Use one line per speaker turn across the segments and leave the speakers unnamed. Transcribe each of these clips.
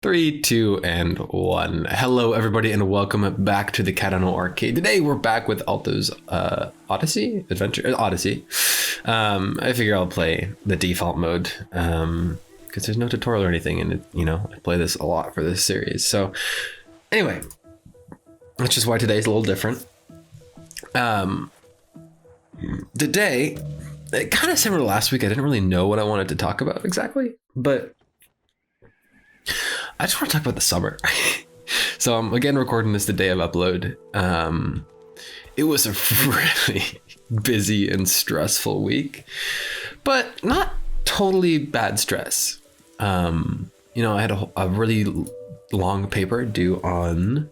Three, two, and one. Hello, everybody, and welcome back to the Cowdino arcade. Today, we're back with Alto's Odyssey. I figure I'll play the default mode because there's no tutorial or anything, and I play this a lot for this series. So, anyway, which is why today's a little different. Today, kind of similar to last week. I didn't really know what I wanted to talk about exactly, but I just want to talk about the summer. So I'm again recording this the day of upload. It was a really busy and stressful week, but not totally bad stress. I had a really long paper due on,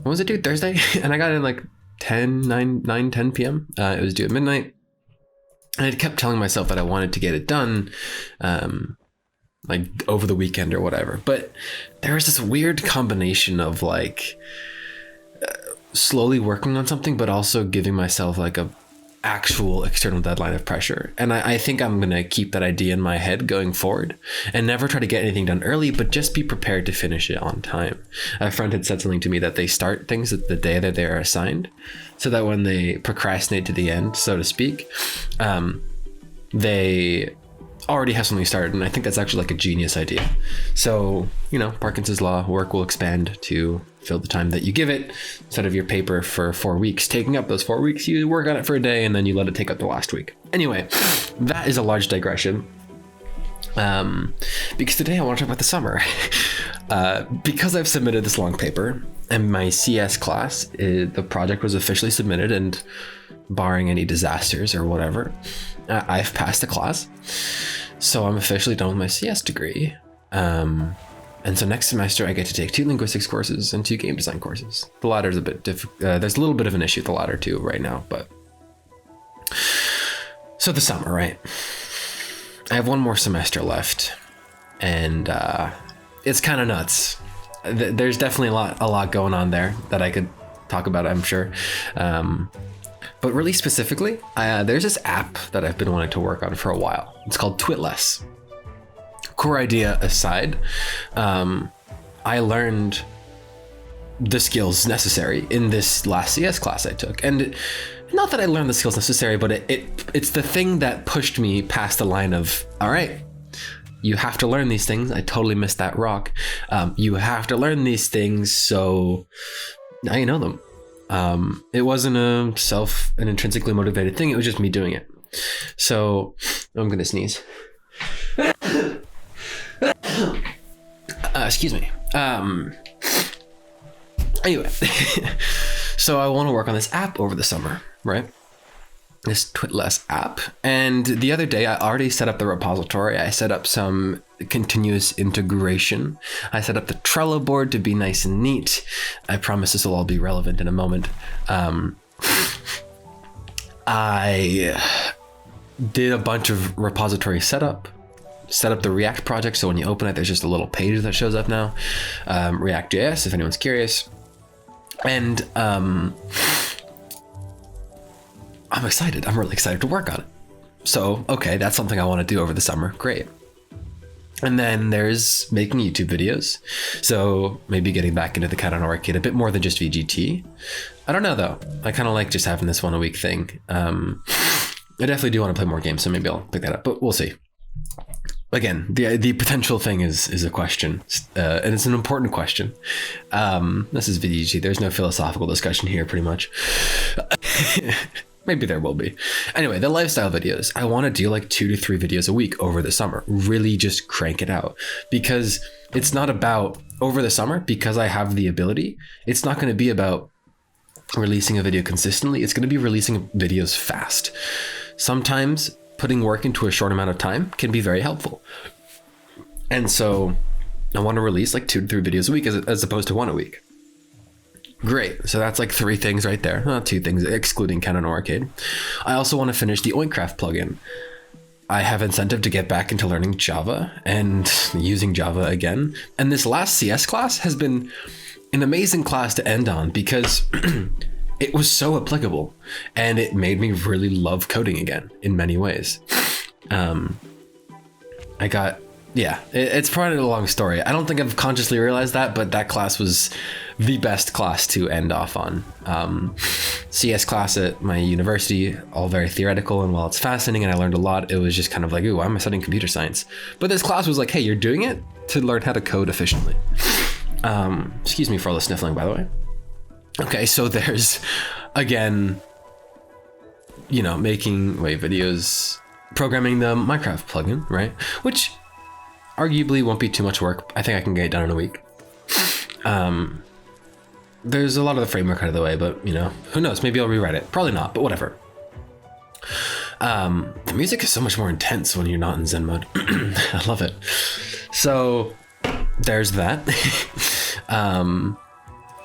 what was it due? Thursday? And I got in like 10 p.m. It was due at midnight. And I kept telling myself that I wanted to get it done like over the weekend or whatever. But there was this weird combination of like slowly working on something, but also giving myself like a actual external deadline of pressure. And I think I'm going to keep that idea in my head going forward and never try to get anything done early, but just be prepared to finish it on time. A friend had said something to me that they start things at the day that they are assigned, so that when they procrastinate to the end, so to speak, they already have something started. And I think that's actually like a genius idea. So, Parkinson's law, work will expand to fill the time that you give it. Instead of your paper for 4 weeks taking up those 4 weeks, you work on it for a day and then you let it take up the last week. Anyway, that is a large digression. Because today I want to talk about the summer. Because I've submitted this long paper and my CS class, the project was officially submitted, and barring any disasters or whatever, I've passed the class. So I'm officially done with my CS degree. And so next semester I get to take 2 linguistics courses and 2 game design courses. The latter is a bit difficult. There's a little bit of an issue with the latter too right now, but so the summer, right? I have 1 more semester left, and it's kind of nuts. There's definitely a lot going on there that I could talk about, I'm sure. But really specifically, there's this app that I've been wanting to work on for a while. It's called Twitless. Core idea aside, I learned the skills necessary in this last CS class I took. And not that I learned the skills necessary, but it's the thing that pushed me past the line of, all right, you have to learn these things. I totally missed that rock. You have to learn these things, so now you know them. It wasn't an intrinsically motivated thing. It was just me doing it. So I'm gonna sneeze. Excuse me. Anyway, so I want to work on this app over the summer, right? This Twitless app. And the other day I already set up the repository. I set up some continuous integration. I set up the Trello board to be nice and neat. I promise this will all be relevant in a moment. I did a bunch of repository setup, set up the React project. So when you open it, there's just a little page that shows up now. React.js, if anyone's curious. And I'm excited. I'm really excited to work on it. So, okay, that's something I want to do over the summer. Great. And then there's making YouTube videos. So maybe getting back into the Cowdino arcade a bit more than just VGT. I don't know though. I kind of like just having this 1 a week thing. I definitely do want to play more games, so maybe I'll pick that up, but we'll see. Again, the potential thing is a question, and it's an important question. This is VGT. There's no philosophical discussion here, pretty much. Maybe there will be. Anyway, the lifestyle videos. I want to do like 2 to 3 videos a week over the summer. Really just crank it out, because it's not about over the summer, because I have the ability. It's not going to be about releasing a video consistently. It's going to be releasing videos fast. Sometimes putting work into a short amount of time can be very helpful. And so I want to release like 2 to 3 videos a week as opposed to 1 a week. Great. So that's like 3 things right there. Not 2 things, excluding Cowdino Arcade. I also want to finish the Oincraft plugin. I have incentive to get back into learning Java and using Java again. And this last CS class has been an amazing class to end on, because it was so applicable and it made me really love coding again in many ways. I got yeah, it's probably a long story. I don't think I've consciously realized that, but that class was the best class to end off on. CS class at my university, all very theoretical, and while it's fascinating and I learned a lot, it was just kind of like, ooh, why am I studying computer science? But this class was like, hey, you're doing it to learn how to code efficiently. Excuse me for all the sniffling, by the way. Okay, so there's, again, you know, making videos, programming the Minecraft plugin, right? Which arguably won't be too much work. I think I can get it done in a week. There's a lot of the framework out of the way, but you know, who knows? Maybe I'll rewrite it. Probably not, but whatever. The music is so much more intense when you're not in Zen mode. I love it. So there's that.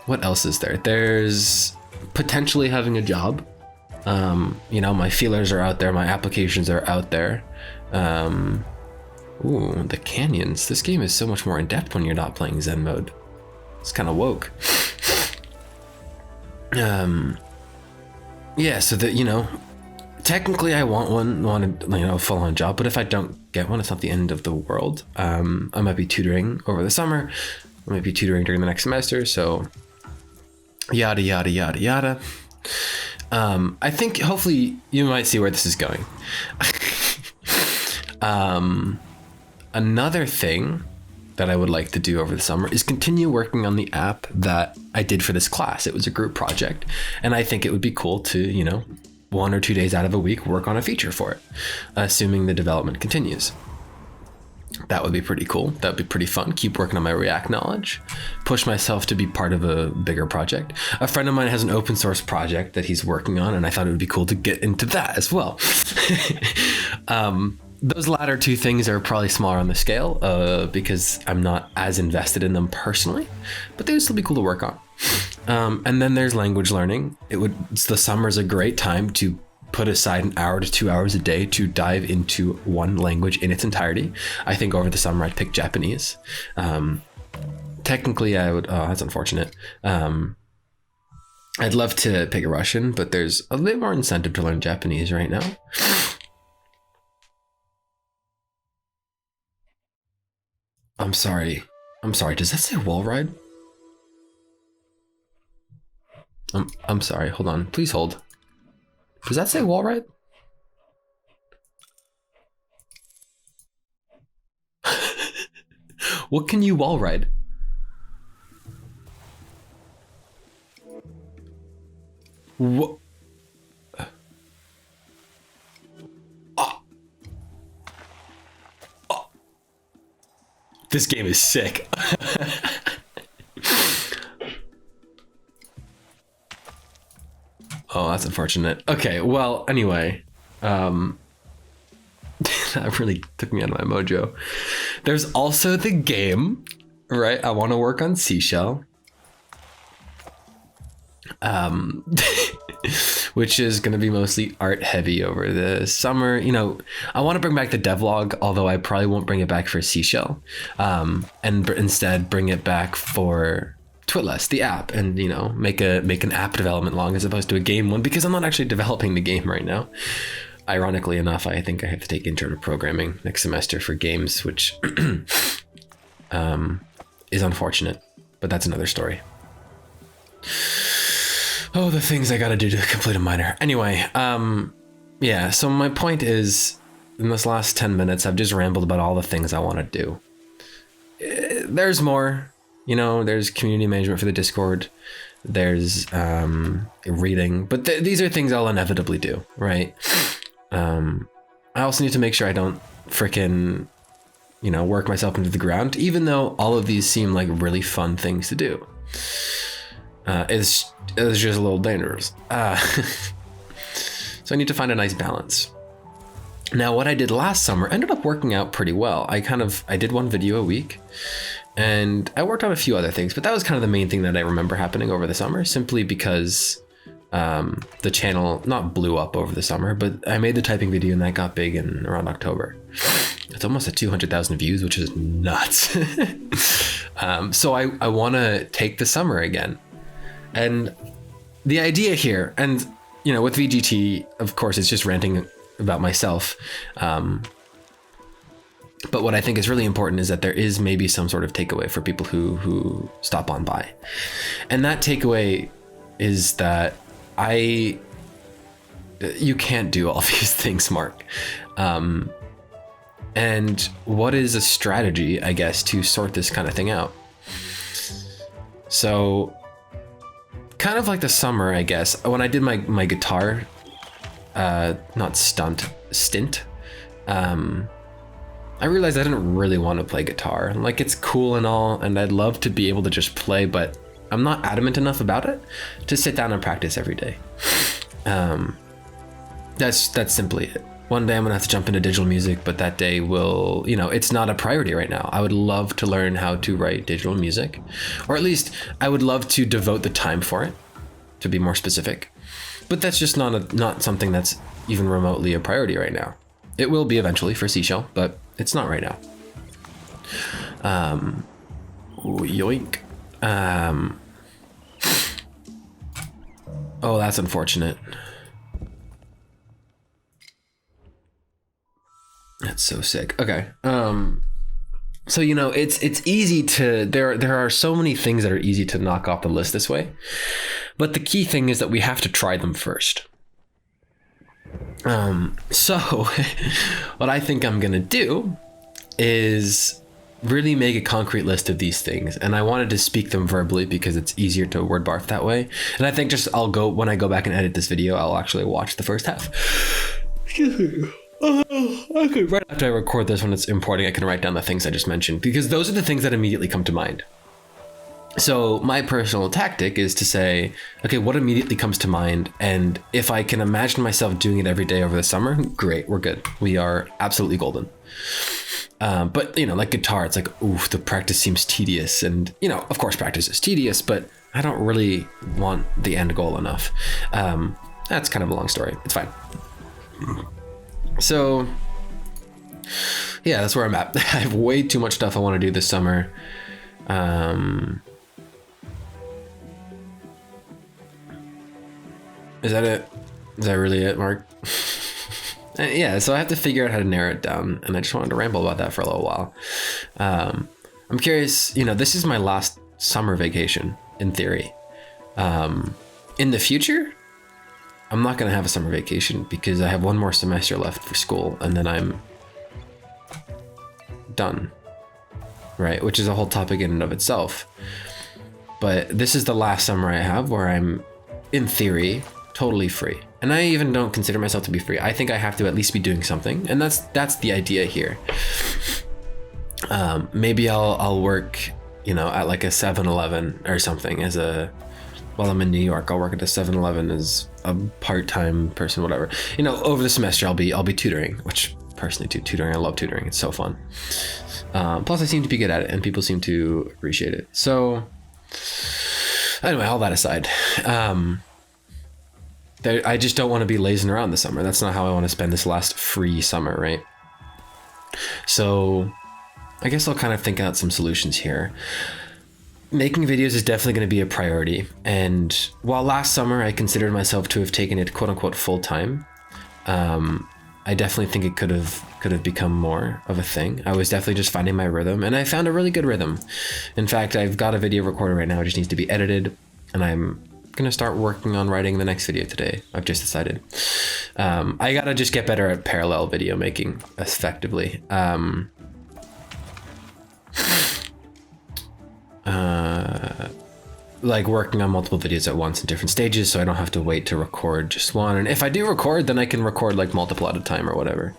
What else is there? There's potentially having a job. You know, my feelers are out there. My applications are out there. Ooh, the canyons. This game is so much more in depth when you're not playing Zen mode. It's kind of woke. Yeah, so that, you know, technically I want a full-on job, but if I don't get one, it's not the end of the world. I might be tutoring over the summer. I might be tutoring during the next semester. So yada, yada, yada, yada. I think hopefully you might see where this is going. Another thing that I would like to do over the summer is continue working on the app that I did for this class. It was a group project, and I think it would be cool to, you know, 1 or 2 days out of a week work on a feature for it, assuming the development continues. That would be pretty cool. That would be pretty fun. Keep working on my React knowledge, push myself to be part of a bigger project. A friend of mine has an open source project that he's working on, and I thought it would be cool to get into that as well. Those latter two things are probably smaller on the scale because I'm not as invested in them personally, but they would still be cool to work on. And then there's language learning. The summer's a great time to put aside 1 hour to 2 hours a day to dive into one language in its entirety. I think over the summer I'd pick Japanese. Technically I would, oh, that's unfortunate. I'd love to pick Russian, but there's a bit more incentive to learn Japanese right now. I'm sorry. Does that say wall ride? I'm sorry. Hold on. Please hold. Does that say wall ride? What can you wall ride? What? This game is sick. Oh, that's unfortunate. Okay, well, anyway. That really took me out of my mojo. There's also the game, right? I want to work on Seashell. Which is going to be mostly art heavy over the summer. You know, I want to bring back the devlog, although I probably won't bring it back for Seashell, and instead bring it back for Twitless, the app, and, you know, make an app development log as opposed to a game one, because I'm not actually developing the game right now. Ironically enough, I think I have to take intro to programming next semester for games, which is unfortunate, but that's another story. Oh, the things I gotta do to complete a minor. Anyway, yeah, so my point is, in this last 10 minutes, I've just rambled about all the things I want to do. There's more, you know, there's community management for the Discord, there's reading, but these are things I'll inevitably do, right? I also need to make sure I don't frickin', you know, work myself into the ground, even though all of these seem like really fun things to do. It's just a little dangerous. So I need to find a nice balance. Now, what I did last summer ended up working out pretty well. I did one video a week, and I worked on a few other things, but that was kind of the main thing that I remember happening over the summer, simply because the channel not blew up over the summer, but I made the typing video and that got big in around October. It's almost at 200,000 views, which is nuts. So I want to take the summer again. And the idea here, and, you know, with VGT, of course, it's just ranting about myself. But what I think is really important is that there is maybe some sort of takeaway for people who stop on by. And that takeaway is that you can't do all these things, Mark. And what is a strategy, I guess, to sort this kind of thing out? So kind of like the summer, I guess, when I did my guitar, not stint, I realized I didn't really want to play guitar. Like, it's cool and all, and I'd love to be able to just play, but I'm not adamant enough about it to sit down and practice every day. That's simply it. One day I'm gonna have to jump into digital music, but that day will, it's not a priority right now. I would love to learn how to write digital music, or at least I would love to devote the time for it, to be more specific. But that's just not something that's even remotely a priority right now. It will be eventually for Seashell, but it's not right now. Yoink. Oh, that's unfortunate. That's so sick. Okay. So, it's easy to, there are so many things that are easy to knock off the list this way, but the key thing is that we have to try them first. So what I think I'm going to do is really make a concrete list of these things. And I wanted to speak them verbally because it's easier to word barf that way. And I think when I go back and edit this video, I'll actually watch the first half. Okay, right after I record this, when it's importing, I can write down the things I just mentioned, because those are the things that immediately come to mind. So my personal tactic is to say, okay, what immediately comes to mind? And if I can imagine myself doing it every day over the summer, great, we're good. We are absolutely golden. But, like guitar, it's like, ooh, the practice seems tedious. And, of course, practice is tedious, but I don't really want the end goal enough. That's kind of a long story. It's fine. So, yeah, that's where I'm at. I have way too much stuff I want to do this summer. Is that it? Is that really it, Mark? Yeah, so I have to figure out how to narrow it down, and I just wanted to ramble about that for a little while. I'm curious, this is my last summer vacation, in theory. In the future, I'm not going to have a summer vacation because I have one more semester left for school, and then I'm done, right? Which is a whole topic in and of itself. But this is the last summer I have where I'm, in theory, totally free. And I even don't consider myself to be free. I think I have to at least be doing something. And that's the idea here. Maybe I'll work, at like a 7-Eleven or something while I'm in New York. I'll work at a 7-Eleven as a part-time person, whatever. Over the semester I'll be tutoring, which personally tutoring, I love tutoring. It's so fun. Plus I seem to be good at it and people seem to appreciate it. So anyway, all that aside, I just don't want to be lazing around this summer. That's not how I want to spend this last free summer, right? So I guess I'll kind of think out some solutions here. Making videos is definitely going to be a priority. And while last summer I considered myself to have taken it quote unquote full time, I definitely think it could have become more of a thing. I was definitely just finding my rhythm, and I found a really good rhythm. In fact, I've got a video recorded right now. It just needs to be edited, and I'm gonna start working on writing the next video today. I've just decided. I gotta just get better at parallel video making effectively. Like working on multiple videos at once in different stages, so I don't have to wait to record just one. And if I do record, then I can record like multiple at a time or whatever.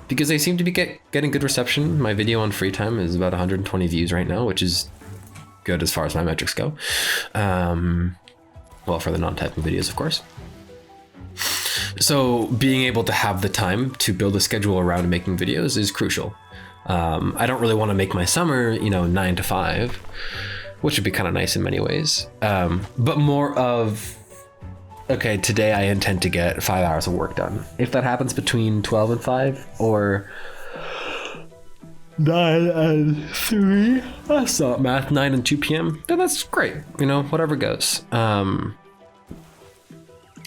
Because they seem to be getting good reception. My video on free time is about 120 views right now, which is good as far as my metrics go. Well, for the non-typing videos, of course. So being able to have the time to build a schedule around making videos is crucial. I don't really want to make my summer, 9 to 5, which would be kind of nice in many ways. But more of, okay, today I intend to get 5 hours of work done. If that happens between 12 and 5 or 9 and 3, that's not math, 9 and 2 p.m., then that's great, whatever goes.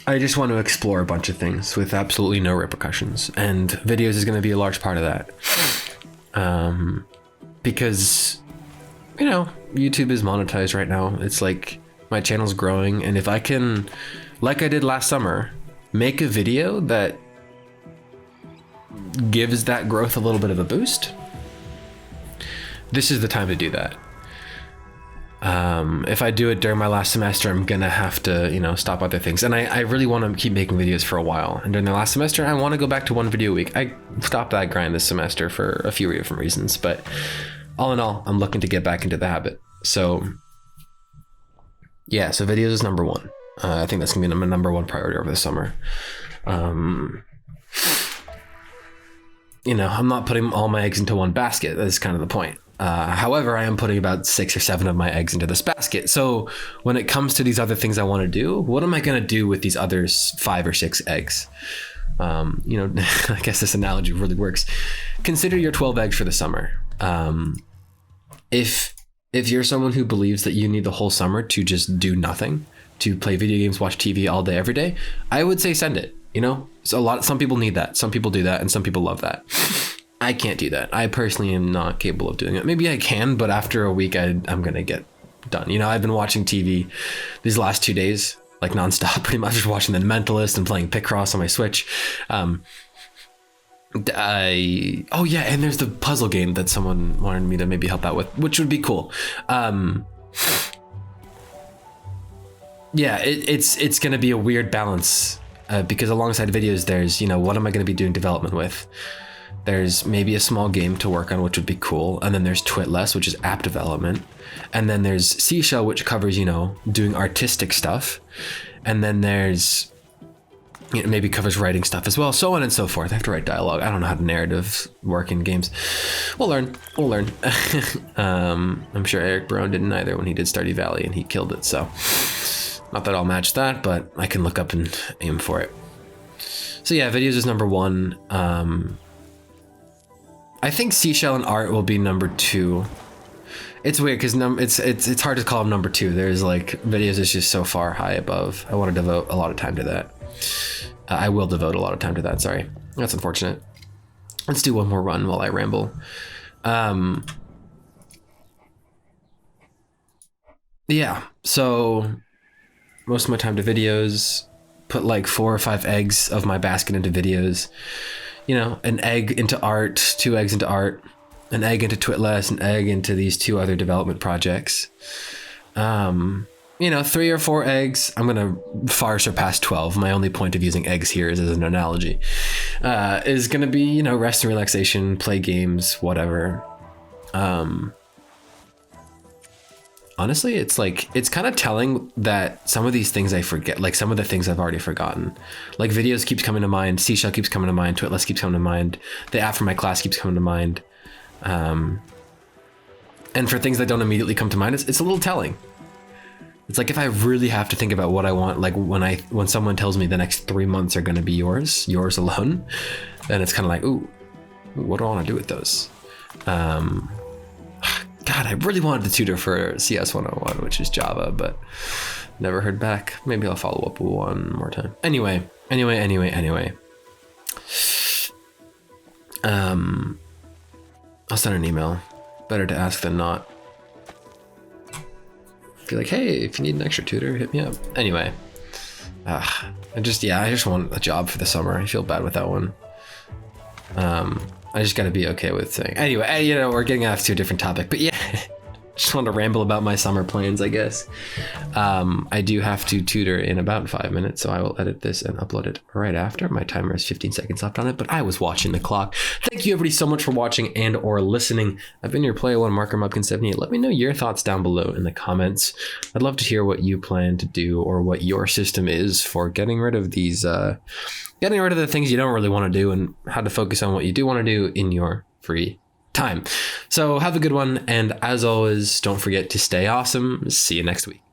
I I just want to explore a bunch of things with absolutely no repercussions, and videos is going to be a large part of that. Because, you know, YouTube is monetized right now. It's like my channel's growing, and if I can, like I did last summer, make a video that gives that growth a little bit of a boost, this is the time to do that. If I do it during my last semester, I'm gonna have to, you know, stop other things. And I really want to keep making videos for a while. And during the last semester, I want to go back to 1 video a week. I stopped that grind this semester for a few different reasons, but all in all, I'm looking to get back into the habit. So yeah, so videos is number one. I think that's gonna be my number one priority over the summer. You know, I'm not putting all my eggs into one basket. That's kind of the point. However, I am putting about 6 or 7 of my eggs into this basket. So when it comes to these other things I want to do, what am I going to do with these other 5 or 6 eggs? You know, I guess this analogy really works. Consider your 12 eggs for the summer. If you're someone who believes that you need the whole summer to just do nothing, to play video games, watch TV all day, every day, I would say send it. You know, so some people need that. Some people do that, and some people love that. I can't do that. I personally am not capable of doing it. Maybe I can, but after a week, I'm going to get done. You know, I've been watching TV these last 2 days, like nonstop, pretty much just watching The Mentalist and playing Picross on my Switch. Oh yeah, and there's the puzzle game that someone wanted me to maybe help out with, which would be cool. Yeah, it's going to be a weird balance because alongside videos, there's, you know, what am I going to be doing development with? There's maybe a small game to work on, which would be cool. And then there's Twitless, which is app development. And then there's Seashell, which covers, you know, doing artistic stuff. And then there's, you know, maybe covers writing stuff as well, so on and so forth. I have to write dialogue. I don't know how to narrative work in games. We'll learn. I'm sure Eric Barone didn't either when he did Stardew Valley, and he killed it. So not that I'll match that, but I can look up and aim for it. So yeah, videos is number 1. I think Seashell and art will be number 2. It's weird because it's hard to call them number 2. There's like videos is just so far high above. I want to devote a lot of time to that. I will devote a lot of time to that. Sorry, that's unfortunate. Let's do one more run while I ramble. Yeah, so most of my time to videos. Put like 4 or 5 eggs of my basket into videos. You know, an egg into art, 2 eggs into art, an egg into Twitless, an egg into these 2 other development projects. You know, 3 or 4 eggs. I'm going to far surpass 12. My only point of using eggs here is as an analogy. Is going to be, you know, rest and relaxation, play games, whatever. Honestly, it's like, it's kind of telling that some of these things I forget, like some of the things I've already forgotten. Like videos keeps coming to mind, Seashell keeps coming to mind, Twitless keeps coming to mind, the app for my class keeps coming to mind. And for things that don't immediately come to mind, it's a little telling. It's like if I really have to think about what I want, like when someone tells me the next 3 months are going to be yours alone, then it's kind of like, ooh, what do I want to do with those? God, I really wanted to tutor for CS 101, which is Java, but never heard back. Maybe I'll follow up one more time. Anyway. I'll send an email. Better to ask than not. Be like, hey, if you need an extra tutor, hit me up. Anyway, I just want a job for the summer. I feel bad with that one. I just got to be okay with saying. Anyway, you know, we're getting off to a different topic, but yeah, just want to ramble about my summer plans, I guess. I do have to tutor in about 5 minutes, so I will edit this and upload it right after. My timer is 15 seconds left on it, but I was watching the clock. Thank you everybody so much for watching and or listening. I've been your Player One Marker mobkinz78. Let me know your thoughts down below in the comments. I'd love to hear what you plan to do or what your system is for getting rid of these, getting rid of the things you don't really want to do and how to focus on what you do want to do in your free time. So have a good one. And as always, don't forget to stay awesome. See you next week.